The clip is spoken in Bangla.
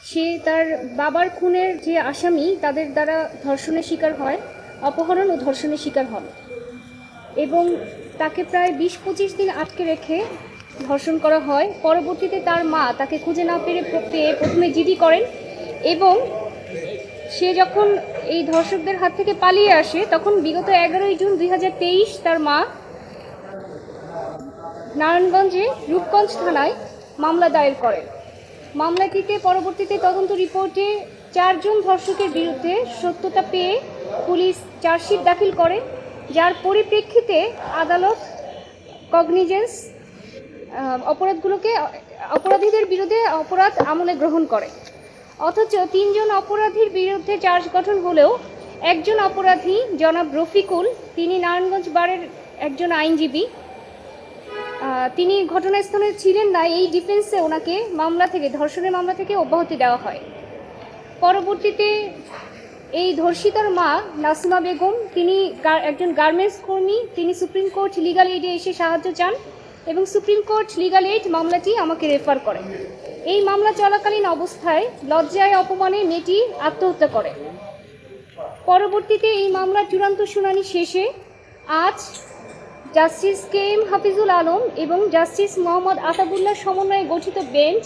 সে তার বাবার খুনের যে আসামি তাদের দ্বারা ধর্ষণের শিকার হয়, অপহরণ ও ধর্ষণের শিকার হন এবং তাকে প্রায় 20-25 দিন আটকে রেখে ধর্ষণ করা হয়। পরবর্তীতে তার মা তাকে খুঁজে না পেয়ে প্রথমে জিডি করেন এবং সে যখন এই ধর্ষকদের হাত থেকে পালিয়ে আসে তখন বিগত 11ই জুন 2023 তার মা নারায়ণগঞ্জে রূপগঞ্জ থানায় মামলা দায়ের করেন। মামলাটিতে পরবর্তীতে তদন্ত রিপোর্টে 4 জন ধর্ষকের বিরুদ্ধে সত্যতা পেয়ে পুলিশ চার্জশিট দাখিল করে, যার পরিপ্রেক্ষিতে আদালত কগনিজেন্স অপরাধীদের বিরুদ্ধে অপরাধ আমলে গ্রহণ করে। অথচ 3 জন অপরাধীর বিরুদ্ধে চার্জ গঠন হলেও একজন অপরাধী জনাব রফিকুল, তিনি নারায়ণগঞ্জ বারের একজন আইনজীবী, তিনি ঘটনাস্থলে ছিলেন না। এই ডিফেন্সে ওনাকে ধর্ষণের মামলা থেকে অব্যাহতি দেওয়া হয়। পরবর্তীতে এই ধর্ষিতার মা নাসিমা বেগম, তিনি একজন গার্মেন্টস কর্মী, তিনি সুপ্রিম কোর্ট লিগাল এইডে এসে সাহায্য চান এবং সুপ্রিম কোর্ট লিগাল এইড মামলাটি আমাকে রেফার করে। এই মামলা চলাকালীন অবস্থায় লজ্জায় অপমানে মেয়েটি আত্মহত্যা করে। পরবর্তীতে এই মামলার চূড়ান্ত শুনানি শেষে আজ justice K M Hafizul Alam এবং জাস্টিস মোহাম্মদ আতাবুল্লাহ সমন্বয়ে গঠিত বেঞ্চ